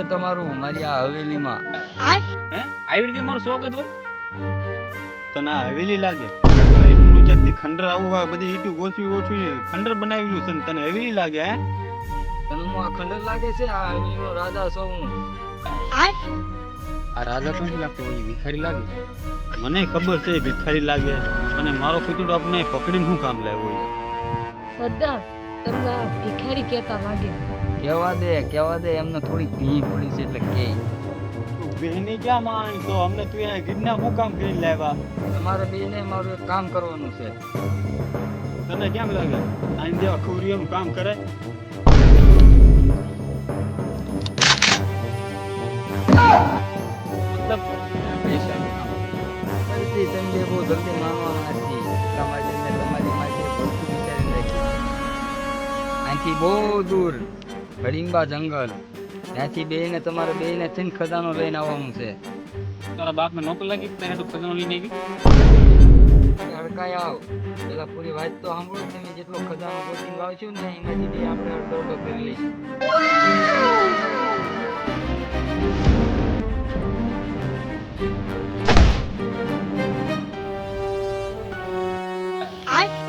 છે તમારું મારી આ હવેલીમાં. હે આવી રીતે મારું સ્વાગત હોય તને આ હવેલી લાગે એટલું જલ્દી ખંડર આવું આ બધી ઈટું ઓછું ખંડર બનાવ્યું છે ને તને હવેલી લાગે હે તને હું આ ખંડર લાગે છે? આ હવેલીનો રાજા છું હું. આ રાજા તો નથી લાગતો ઓલી ભિખારી લાગે મને ખબર છે ભિખારી લાગે અને મારો કીધું આપણે પકડીને શું કામ લાવ્યો સરદાર તમને આ ભિખારી કહેતા લાગે. કેવા દે એમને થોડી ભી પડી છે એટલે કે બેની ક્યાં માણ તો અમને તું આ ગીરના શું કામ કરીને લાવ્યા તમારે બેને મારું એક કામ કરવાનું છે. તને કેમ લાગે આઈને દેવા ખુરીઓનું કામ કરે મતલબ પૈસાનું કામ. જલ્દી તમે બહુ જલ્દી માનવાના નથી. તમારી માટે વસ્તુ વિચારીને રાખી. અહીંથી બહુ દૂર હડિંબા જંગલ ત્યાંથી બેને તમારે બેને થઈને ખજાનો લઈને આવવાનું છે. તારા બાપ ને નોકર લાગી તને તો ખજાનો લઈને આવી હડકાઈ આવ પેલા પૂરી વાત તો સાંભળો. તમે જેટલો ખજાનો ગોતીને લાવશો ને એમાંથી બે આપણે અડધો કરી લઈશું.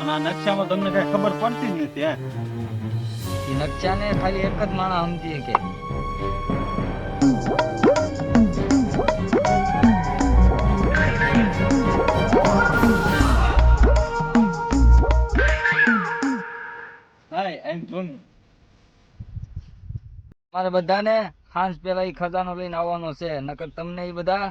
અને આ નકશામાં તમને કઈ ખબર પડતી જ નથી હે એ નકશાને ખાલી એક જ માણસ સમજી કે મારે બધાને હાંસ પેલા ઈ ખજાનો લઈને આવવાનો છે. નકર તમને ઈ બધા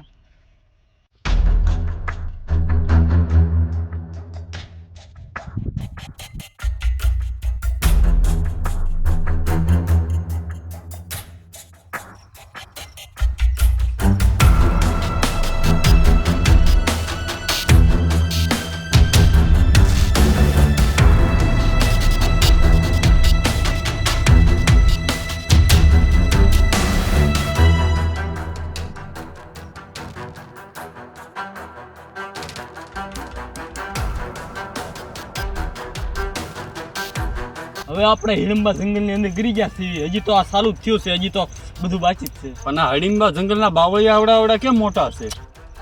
હવે આપણે હિડમ્બા જંગલની અંદર ગરી ગયા છીએ. હજી તો આ ચાલુ જ થયું છે, હજી તો બધું બાકી જ છે. પણ આ હડિંબા જંગલના બાવળિયા આવડા કેમ મોટા છે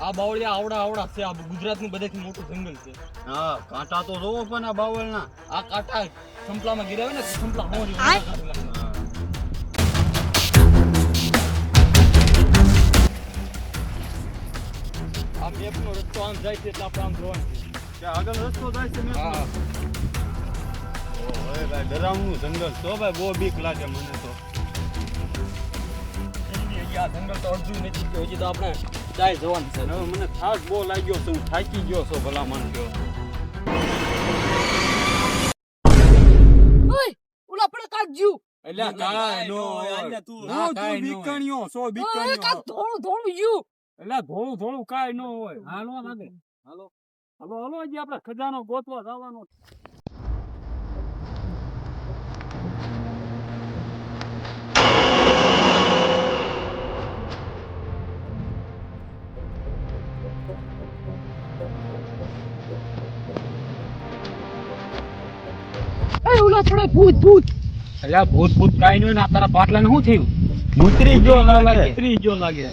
આ બાવળિયા આવડા છે. આ ગુજરાતનું બધેથી મોટું જંગલ છે. હા કાંટા તો જોવો પણ આ બાવળના આ કાંટા સંપલામાં ગિરાવે ને સંપલા હોરી આ મેપનો રસ્તો આમ જાય છે એટલે આપણે આમ જોવાનું છે. આગળ રસ્તો જાય છે ને હા ઓય ભાઈ ડરાવનું જંગલ તો ભાઈ બહુ બીક લાગે મને તો હજી આ જંગલ તો અડધું નથી ગયું. હજી તો આપણે જાય જવાનું છે. હવે મને થાક બહુ લાગ્યો છે હું થાકી ગયો છું ભલા માનજો ઓય ઓલા આપણે કાઢ્યું. એટલે કાંઈ નો હોય. તું ના, કાંઈ નો હોય. બીકણીઓ સો ઓય બીકણીઓ કાક થોડું ગયું. એટલે થોડું કાંઈ ન હોય. હાલો લાગે હાલો હજી આપણે ખજાનો ગોતવા જવાનો. એ ઓલા આપણે ભૂત. એટલે આ ભૂત કાંઈ ન હોય ને આ તારા પાટલાને શું થયું? મુતરી જો લાગે ઉતરી ગયો લાગે.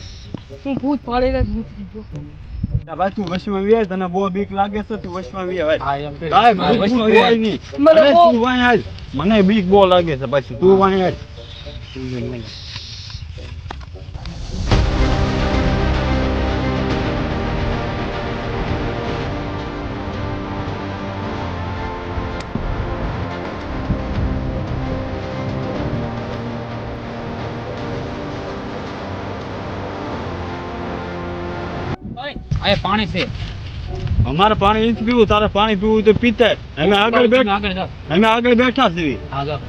હું ભૂત પાડીને જ મૂકી ગયો. ભાઈ તું વશમાં વે તને બહુ બીક લાગે છે તું વશમાં વે ભાઈ હા એમ કે કાંઈ ભૂત વચમાં હોય હોય. નહીં. મને અરે બહુ- તું વાંહે હાલ. મને બીક બહુ લાગે છે પછી તું વાંહે હાલ. આ પાણી છે. અમારે પાણી નથી પીવું તારે પાણી પીવું તો પીતા જ. અમે આગળ જાઓ. બેઠા છીએ હા જાઓ.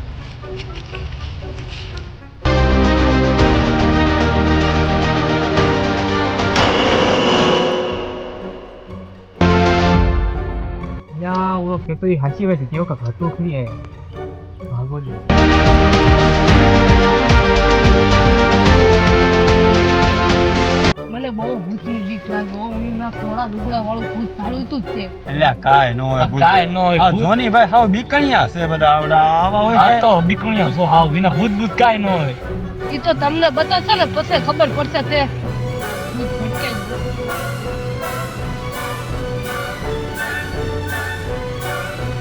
યા वो पेपर हासी वाली थी का घाटो खड़ी है भागो दे મને બહુ ભૂતની બીક લાગે. ના થોડા દુબળા વાળું ભૂત પાડ્યું તું જ તે. એટલે કાંઈ ન હોય ભૂત. કાંઈ ન હોય. આ ધોની ભાઈ હાવ બીકણિયા છે બધા આવડા આવા હોય આ છે. તો બીકણિયા છો હાવ વિના ભૂત કાંઈ ન હોય. ઈ તો તમને બતાવશે ને પછી ખબર પડશે તે દૂધ ફટકે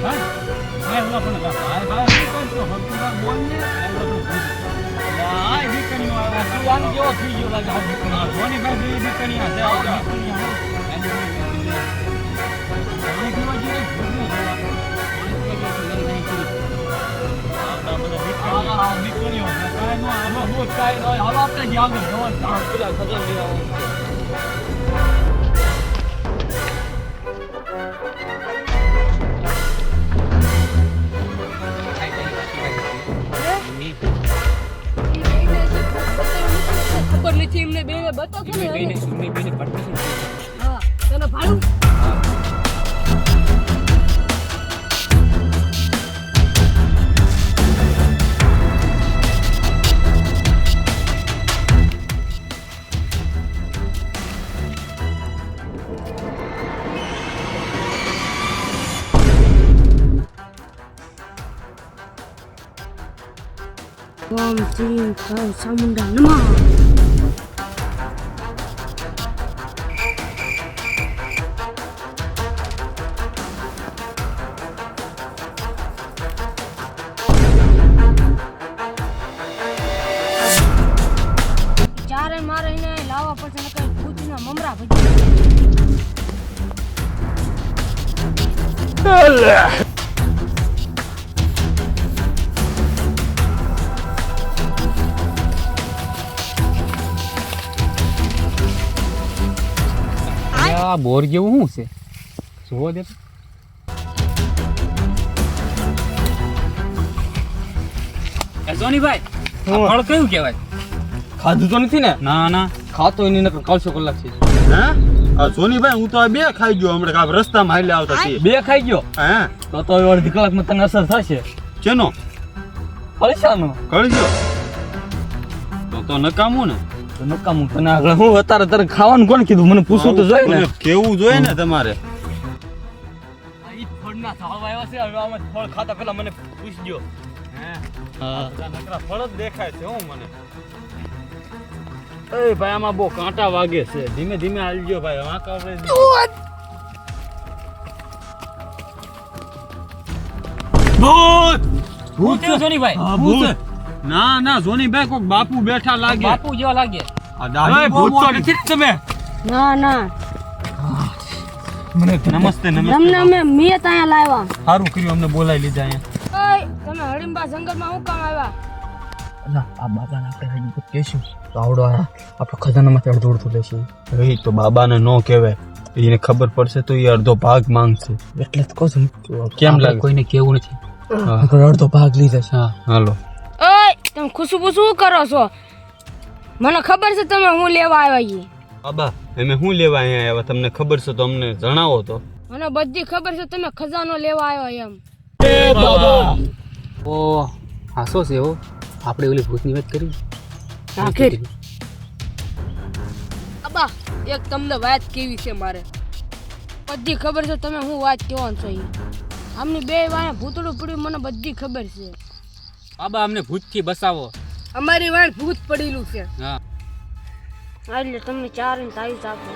ભાઈ ઓલા પણ ભાઈ શું કરશો હકુના બોલ ને આ દીકરીઓ આવે તું આમ જેવો થઈ ગયો લાગે આ દીકરીઓ જોની ભાઈ બે દીકરીઓ છે આ દીકરીઓ ખબર નથી એમને બેને બતાવશે ને બેને સુમી બેને પટકે હા તને ભાડું ઓમ શ્રી ચામુંડા નમઃ ચારે મારે એને લાવવા પડશે ને કઈ ભૂતના મમરા ભજી આ બોર જેવું શું છે જોવો દે સોનીભાઈ આ ફળ કયું કહેવાય ખાધું તો નથી ને ના ના ખાતો એની નકર કલસો કલાક છે હે આ સોનીભાઈ હું તો આ બે ખાઈ ગયો હમણાં કાપ રસ્તામાં હાલે આવતા તે બે ખાઈ ગયો હે તો અડધી કલાકમાં તને અસર થશે ચેનો પૈસાનો કળજો તો નકામું ને તો નકામું તને આગળ હું અત્યારે તારે ખાવાનું કોણ કીધું મને પૂછવું તો જોઈએ ને કેવું જોઈએ ને તમારે ઈ ફળના ઝાડવા આવ્યા છે હવે આમાં ફળ ખાતા પહેલા મને પૂછજો હા નકરા ફળ જ દેખાય છે હું મને એ ભાઈ આમાં બહુ કાંટા વાગે છે ધીમે ધીમે હાલજો ભાઈ વાંકા આપણે ભૂત ભૂત છે સોનીભાઈ હા, ભૂત ના ના જોનીભાઈ કોક બાપુ બેઠા લાગે બાપુ જેવા લાગે આ દાદી ઓય, ભૂત તો નથી જ તમે ના ના મને નમસ્તે તમને મેં ત્યાં લાવ્યા સારું કર્યું અમને બોલાવી લીધા અહીંયા ઓય તમે હડીમ્બા જંગલમાં હું કામ આવ્યા અલા આ બાબાને આપણે હજી તો કહેશું તો આવડો આપણે ખજાનામાંથી અડધો અડધો લેશું એ તો બાબાને નો કહેવાય એને ખબર પડશે તો એ અડધો ભાગ માંગશે એટલે જ કહું છું કેમ આપણે લાગે કોઈને કેવું નથી નકર અડધો ભાગ લીધા છે હા હાલો ઓય તમે ખુશબુ શું કરો છો મને ખબર છે તમે હું લેવા આવ્યા છીએ બાબા અમે શું લેવા અહીંયા આવ્યા તમને ખબર છે તો અમને જણાવો તો મને બધી ખબર છે તમે ખજાનો લેવા આવ્યા એમ એ બાબા ઓ હાસો છે હો આપણે ઓલી ભૂતની વાત કરી આખિર અબા એક તમને વાત કેવી છે મારે બધી ખબર છે તમે હું વાત કહેવાનું છો આમની બે વાય ભૂતડું પડ્યું મને બધી ખબર છે બાબા અમને ભૂતથી બસાવો અમારી વાય ભૂત પડેલું છે હા એટલે તમને ચાર ને તાવીસ આપો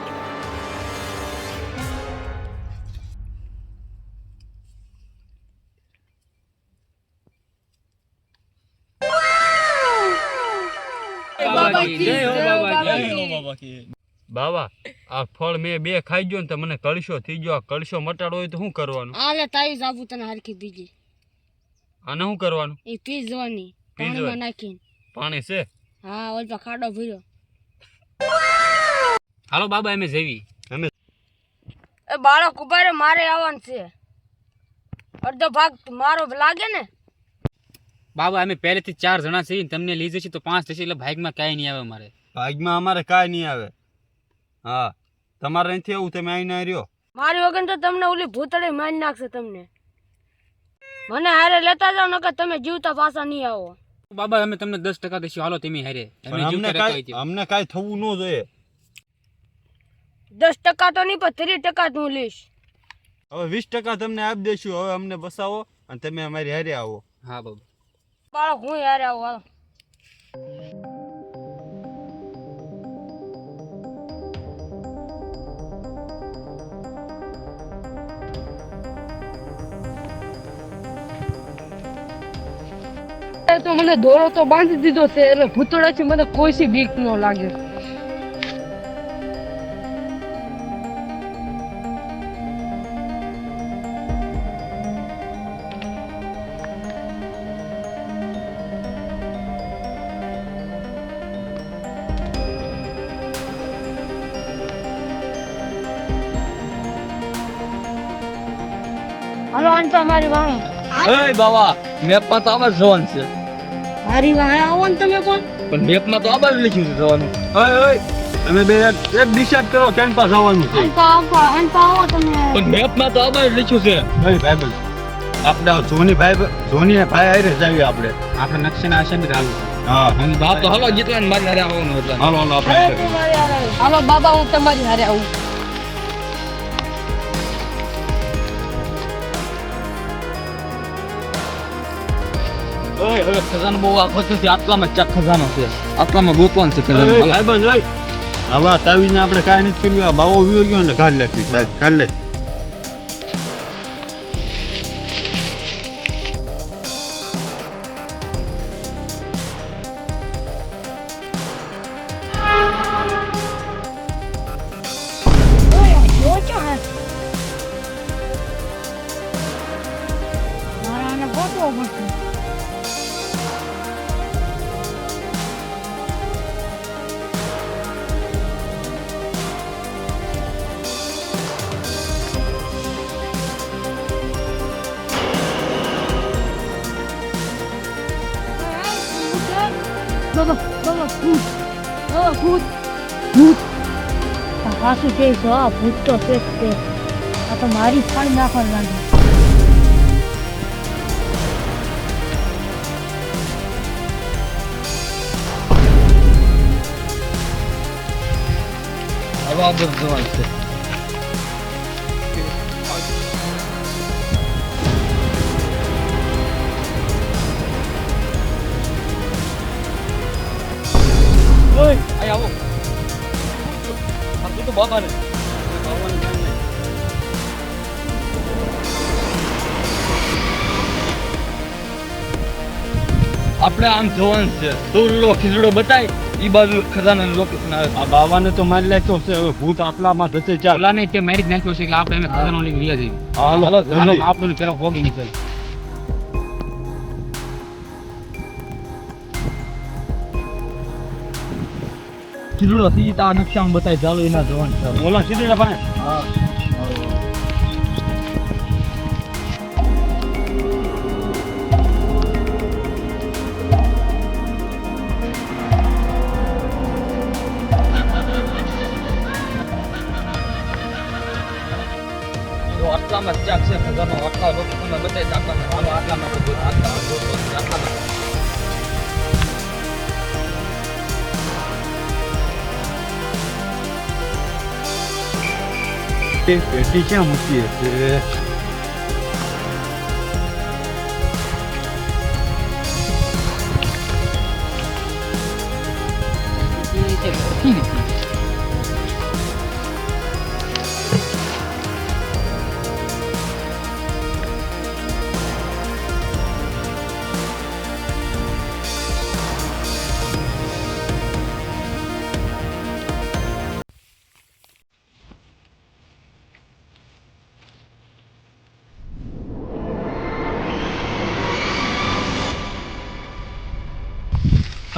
બાબાજી, જય હો બાબાજી. બાબા આ ફળ મેં બે ખાઈ ગયો ને તો મને કળશો થઈ ગયો આ કળશો મટાડો હોય તો શું કરવાનું આલે તાવીસ આપું તને હરખી બીજી આને શું કરવાનું એ પીઝવાની પીઝવાની? પાણીમાં નાખીને પાણી છે હા ઓલ તો ખાડો ભર્યો હાલો બાબા અમે જેવી એ બાળક ઉભા રે મારે આવવાનું છે અડધો ભાગ મારો લાગે ને બાબા અમે પહેલેથી 4 જણા છીએ તમને લઈ જશે તો 5 થશે એટલે ભાગમાં કાંઈ નહીં આવે અમારે ભાગમાં અમારે કાંઈ નહીં આવે હા તમારે નથી એવું તમે અહીં ના રહ્યો મારી વગર તો તમને ઓલી ભૂતળી મારી નાખશે તમને મને હારે લેતા જાવ નકર તમે જીવતા પાછા નહીં આવો બાબા અમે તમને 10% દઈશું હાલો તમે હારે અમે પણ જીવતા રહેતા હોય અમને કાંઈ થવું ન જોઈએ 10% તો નહીં પણ 30% હું લઈશ હવે 20% તમને આપી દઈશું હવે અમને બસાવો અને તમે અમારી હારે આવો હા બાબા બાળક હું હારે આવું હાલો તો મને દોરો તો બાંધી દીધો છે એટલે ભૂતોડાથી મને કોઈ સી બીક ન લાગે. હાલો આંટા મારી વાહ. એ બાવા મેપમાં તો આમાં જવાનું છે મારી વાહ આવો ને તમે પણ. પણ મેપમાં તો આમાં જ લખ્યું છે જવાનું. ઓય તમે બે એક ડિસાઈડ કરો કેન પાસ આવવાનું છે. આંટા આવો તમે. પણ મેપમાં તો આમાં જ લખ્યું છે. ભાઈ ભાઈબંધ આપણે જોની ભાઈ આરે જાવી આપણે. આપણે નકશાના આશા ચાલુ હા અને બાપ તો હલો જીતવા ને મારી હારે આવવાનું એટલે હાલો હાલો આપણે હાલો બાબા હું તમારી હારે આવું. ઓય હવે ખજાનો બહુ આખો છે આટલામાં ચાક ખજાનો છે આટલામાં ગોતવાનું છે ખજાનો ભાઈબંધ ઓય હવે તાવીને આપણે કાંઈ નથી કર્યું આ બાવો વિયો ગયો ને કાઢ નાખી કાઢ લે. બાબા બાબા ભૂત. ભૂત ભૂત પાછું કે છે ભૂત તો છે જ તે. આ તો મારી ફાડી નાખવા લાગે. હવે આ બધું જવાનું છે ઓય આય આવો આ તો બાબાને આપણે આમ જોવાનું છે દૂરનો ખીજડો બતાય ઈ બાજુ ખજાનાનું લોકેશન આવે આ બાવાને તો મારી લાગ્યો છે હવે ભૂત આટલામાં જશે ચાલ. ઓલા ને તે મારી જ નાખ્યો છે એટલે આપણે એને ખજાનો લઈને લઈ જઈએ હાલો હાલો જલ્દી. આપણે પેલા ભોગી નીકળે ખીજડો સીતા નકશામાં બતાય ચાલો એના જોવાનું છે ઓલા સીધે ભાઈ હા આટલામાં ચાક છે ખજાનો આટલા લોકેશનમાં બતાય આટલામાં હાલો આટલામાં આટલામાં પેટી ક્યાં મૂકી હશે?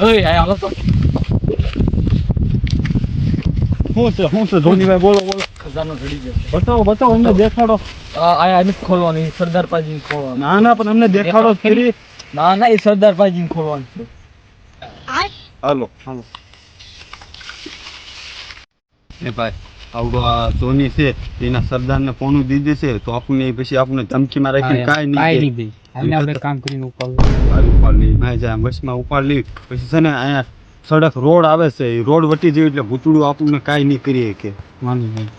ઓય આય હાલો તો શું છે ધોનીભાઈ બોલો બોલો. ખજાનો જડી ગયો બતાવો બતાવો અમને દેખાડો. આ નથી ખોલવાની સરદાર પાજીને ખોલવાનું ના ના પણ અમને દેખાડો જ ખરી. ના ના એ સરદાર પાજીને ખોલવાનું છે હાલો હાલો. એ ભાઈ આવડો આ ધોની છે એના સરદારને ફોન દીધી છે તો આપણને પછી આપણને ધમકીમાં રાખીને કાંઈ નહીં નહીં દે આપણે કામ કરીને ઉપર ઉપાડ લઈ ભાઈ જાય બસમાં ઉપાડ લઈ પછી છે ને અહીંયા સડક રોડ આવે છે એ રોડ વટી જાય એટલે ભૂતળું આપણને કાંઈ નહીં કરીએ કે માની નહીં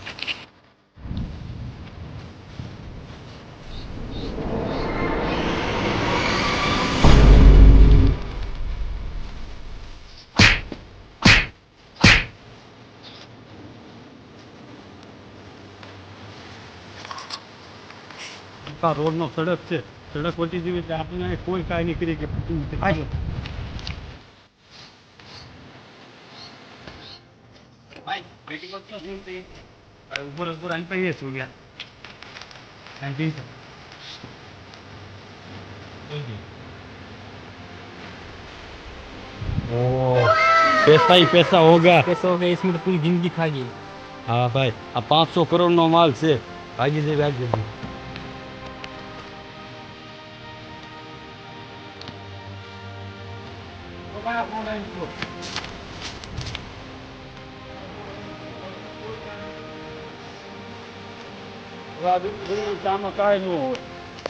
રોડ નો સડક છે સડક પહોંચી જવી એટલે આપણે કોઈ કાંઈ નહીં કરી કે હાલો. ભાઈ બેટી કો ક્યાં જીવ તે ઉપર આન પઈએ છું ગયા આંટી पैसा ही पैसा होगा पैसा हो गया इसमें तो पूरी जिंदगी खा गई हाँ भाई આ 500 કરોડનો માલ છે ભાગી દે ભાગી દે કામ કાંઈ ન હોય